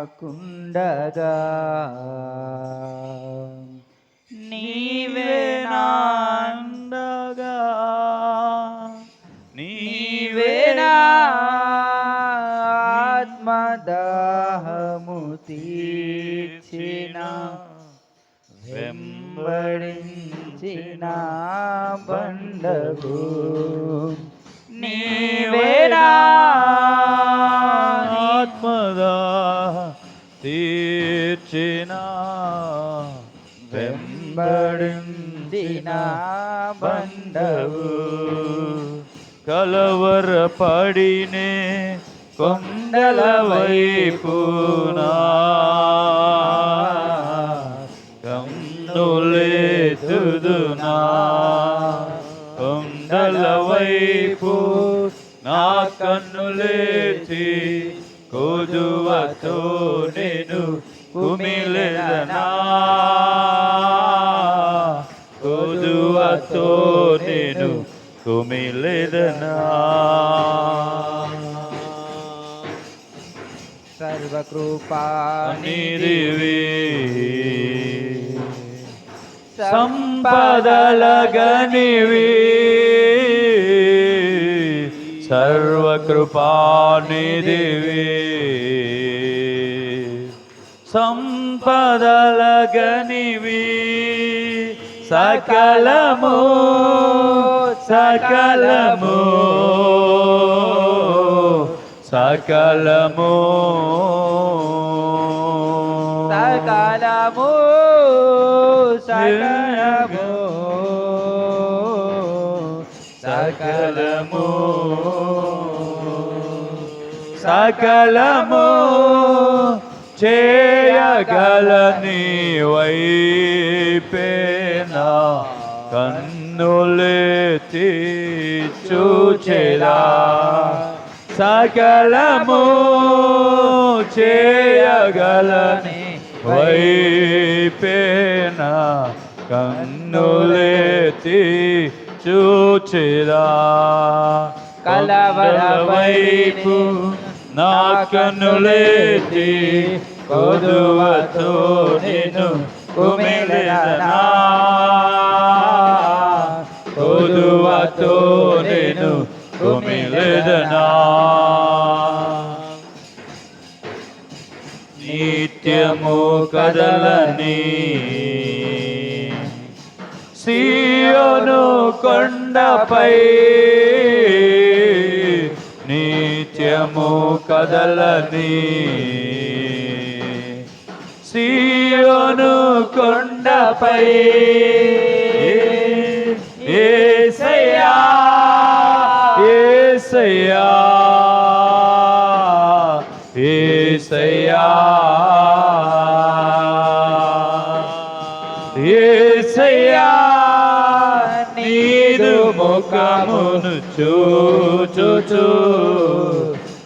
నాకుండగా నీవే నాండగా నీవే నా ఆత్మదాహము తీర్చిన వెంబడించిన బండగు నీవే నా ఆత్మదాహ తీర్చిన వెంబడించిన బండవు కలవరపడినే కొండల వైపునా కన్నులెత్తుదునా కొండల వైపు నా కన్నులెత్తి కొదువతో నేను కుమిలెదనా కొదువతో నేను కుమిలెదనా సర్వకృపానిధివి సంపదలగనివి సర్వకృపానిధివి సంపదలగనివి సకలము సకలము సకలము సకలము సకలము సకలము సకలము చేయగలని వైపేనా కన్నులెత్తి చూచెదా సకలము చేయగలని వైపేనా కన్నులెత్తి చూచెదా కలవర వైపు నా కన్నులెత్తి కొదువతో నేను కుమిలెదనా కొదువతో నేను కుమిలెదనా నిత్యము కదలని సియోను కొండపై నిత్యము కదలని సియోను కొండపై యేసయ్యా యేసయ్యా యేసయ్యా యేసయ్యా నీదు ముఖమును చూచుచు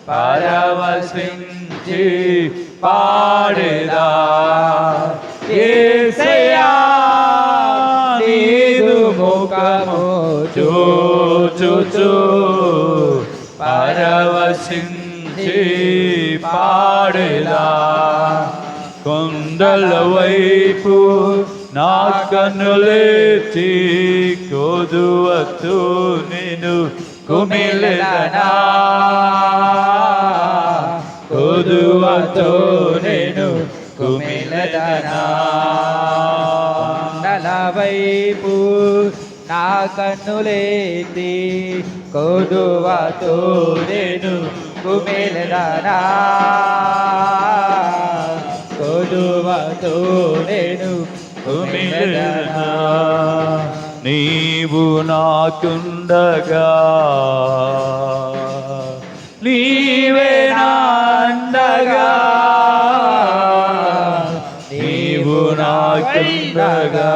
పరవశించి పాడేదా యేసయ్యా నీదు ముఖము చూచుచు పరవశించి పాడేదా కొండల వైపు నా కన్నులెత్తి కొదువతో నేను కుమిలెదనా కొదువతో నేను కుమిలెదనా కొండల వైపు నా కన్నులెత్తి కొదువతో నేను కుమిలెదనా కొదువతో నేను కుమిలెదనా నీవు నాకుండగా నీవే నాండగా నీవు నాకుండగా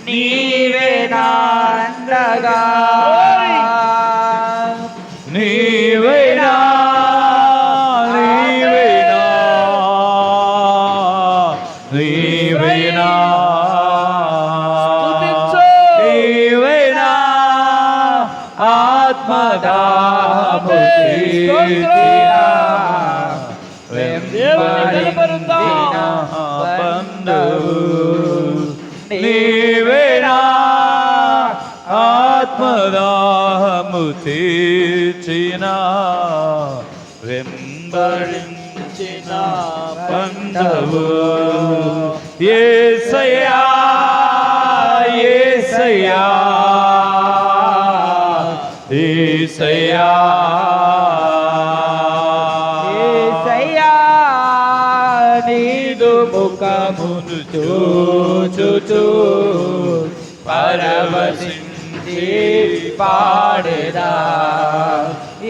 నీవే నాండగా నీవే నా ఆత్మదాము తీర్చిన వెంబడించిన బంధువు నీవేనా ఆత్మదాహము తీర్చిన వెంబడించిన బంధువు యేసయ్యా యేసయ్యా యేసయ్యా యేసయ్యా నీదు ముఖమును చూచుచు పరవశించి పాడెదా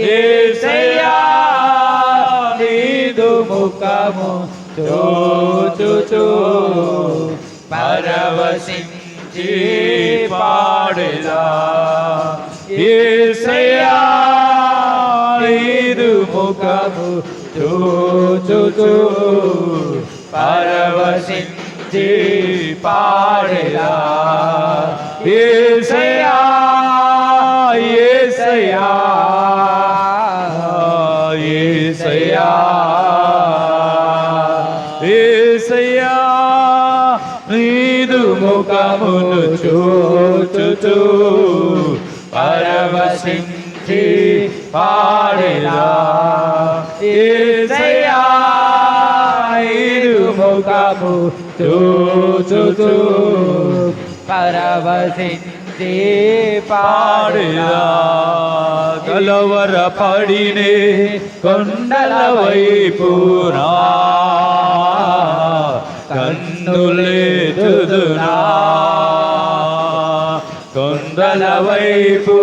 యేసయ్యా నీదు ముఖము చూచుచు పరవశించి పాడెదా యేసయ్యా నీదు ముఖము చూచుచు పరవశించి పాడెదా యేసయ్యా యేసయ్యా యేసయ్యా యేసయ్యా నీదు ముఖమును చూచుచు పరవశించి పాడెదా యేసయ్యా నీదు ముఖము చూచుచు పరవశించి పాడెదా కలవరపడినే కొండల వైపునా కన్నులెత్తుదునా కొండల వైపు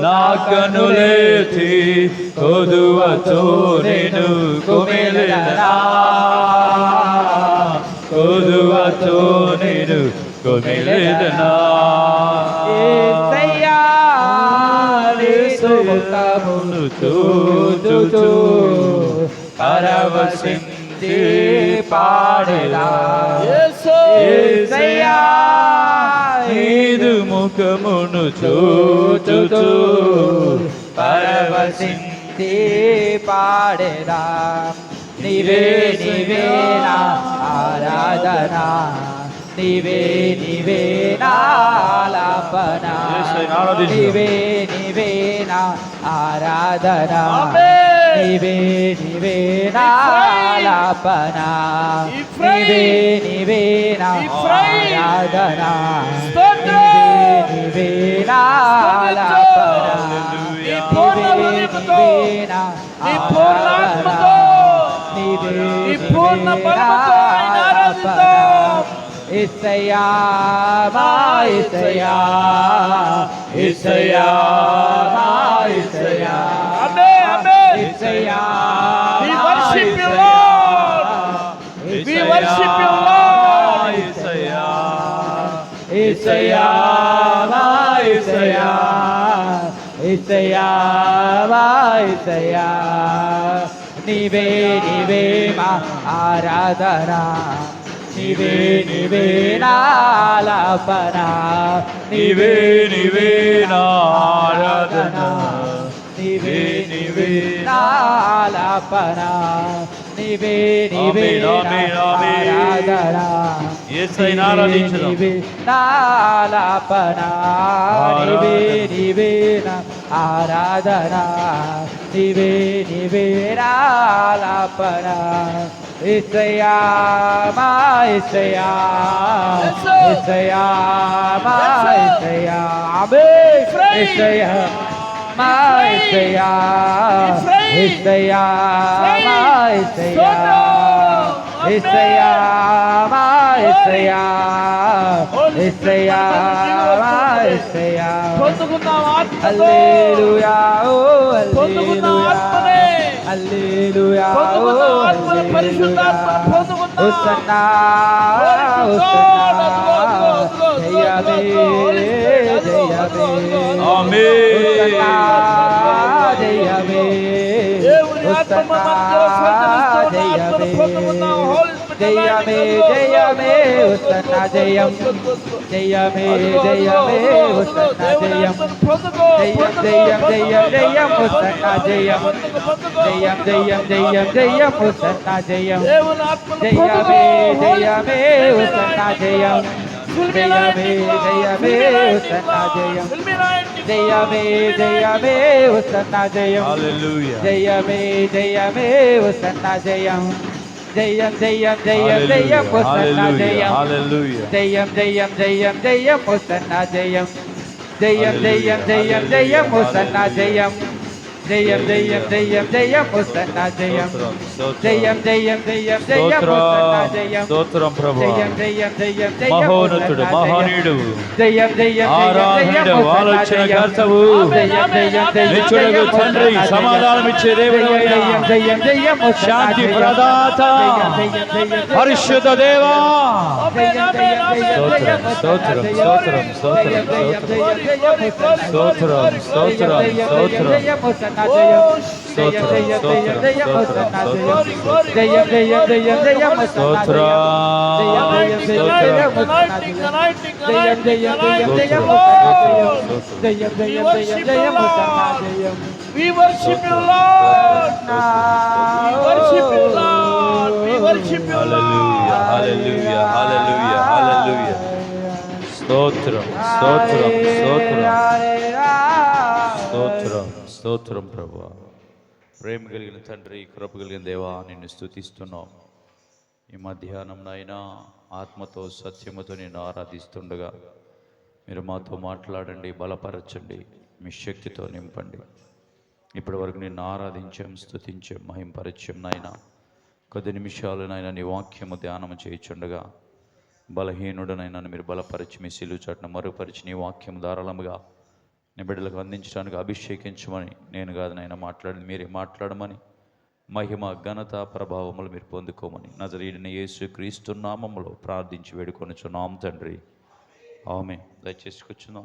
నా కన్నులెత్తి కొదువతో నేను కుమిలెదనా కొదువతో నేను కుమిలెదనా యేసయ్యా నీదు ముఖమును చూచుచు పరవశించి పాడెదా యేసయ్యా నీదు ముఖమును చూచుచు పరవశించి పాడెదా నీవే నీవే నా ఆరాధనా నీవే నీవే నా ఆలాపన నీవే నీవే నా ఆరాధన నీవే నీవే నా ఆలాపన నీవే నీవే నా ఆరాధన నీవే నీవే నా ఆలాపన నీవే నీవే నా ఆరాధన నీవే నీవే నా ఆలాపన యేసయ్యా మా యేసయ్యా యేసయ్యా మా యేసయ్యా ఆమేన్ ఆమేన్ యేసయ్యా we worship you Lord we worship you Lord యేసయ్యా యేసయ్యా మా యేసయ్యా యేసయ్యా మా యేసయ్యా నీవే నీవే మా ఆరాధన నీవే నీవే నా ఆలాపన నీవే నీవే నా ఆరాధన నీవే నీవే నా ఆలాపన నీవే నీవే నా ఆరాధన యేసయ్యను ఆరాధించుదాం నీవే నా ఆలాపన నీవే నీవే నా ఆరాధన నీవే నీవే నా ఆలాపన యేసయ్యా మా యేసయ్యా యేసయ్యా మా యేసయ్యా ఆమేన్ యేసయ్యా మా యేసయ్యా యేసయ్యా మా యేసయ్యా యేసయ్యా మా యేసయ్యా యేసయ్యా మా యేసయ్యా పొందుకున్నాం ఆత్మతో హల్లెలూయా ఓ పొందుకున్నాం ఆత్మనే హల్లెలూయా పొందుకున్నాం ఆత్మల పరిశుద్ధాత్మ పొందుకున్నాం హోసన్నా హోసన్నా జయమే జయమే ఆమేన్ హోసన్నా జయమే దేవుని ఆత్మ మధ్యలో సంచరిస్తున్న ఆత్మను పొందుకున్నాం హోలీ జయమే జయమే ఉసన్న జయం జయమే జయమే ఉసన్న జయం జయం జయం జయం జయం ఉసన్న జయం జయం జయం జయం జయం ఉసన్న జయం దేవుని ఆత్మను జయమే జయమే ఉసన్న జయం జయమే జయమే ఉసన్న జయం జయమే జయమే ఉసన్న జయం హల్లెలూయా జయమే జయమే ఉసన్న జయం జయం జయం జయం జయం ఉసన్న జయం హల్లెలూయా జయం జయం జయం జయం ఉసన్న జయం జయం జయం జయం జయం ఉసన్న జయం జయం జయం జయం జయం ఉసన్న జయం జయం జయం జయం జయం ఉసన్న జయం స్తోత్రం ప్రభువా జయం జయం జయం జయం మహోన్నతుడు ఉసన్న జయం మహనీయుడు జయం జయం ఆరాధనుడు ఆలోచనకర్తవు నిత్యుడగు తండ్రి సమాధానం ఇచ్చే దేవుడు శాంతి ప్రదాత పరిశుద్ధ దేవా స్తోత్రం స్తోత్రం స్తోత్రం స్తోత్రం స్తోత్రం స్తోత్రం We worship you, Lord. We worship you, Lord. We worship you, hallelujah Lord. హల్లెలూయా హల్లెలూయా హల్లెలూయా స్తోత్రం స్తోత్రం స్తోత్రం స్తోత్రం స్తోత్రం ప్రభువా ప్రేమ కలిగిన తండ్రి కృప కలిగిన దేవా నిన్ను స్తుతిస్తున్నాం ఈ మధ్యాహ్నం నాయనా ఆత్మతో సత్యముతో నిన్ను ఆరాధిస్తుండగా మీరు మాతో మాట్లాడండి బలపరచండి మీ శక్తితో నింపండి ఇప్పటి వరకు నిన్ను ఆరాధించాం స్తుతించాం మహింపరచం నాయన కొద్ది నిమిషాలు నాయన నీ వాక్యము ధ్యానము చేయుచుండగా బలహీనుడనైనా మీరు బలపరిచి మీ సిలువ చాటున మరుపరిచి నీ వాక్యం ధారాళముగా నీ బిడ్డలకు అందించడానికి అభిషేకించమని నేను కాదు నాయన మాట్లాడింది మీరే మాట్లాడమని మహిమ ఘనత ప్రభావములు మీరు పొందుకోమని నజరేయుడైన యేసు క్రీస్తు నామములో ప్రార్థించి వేడుకొనుచున్నాం తండ్రి ఆమేన్. దయచేసి కూర్చున్నాం.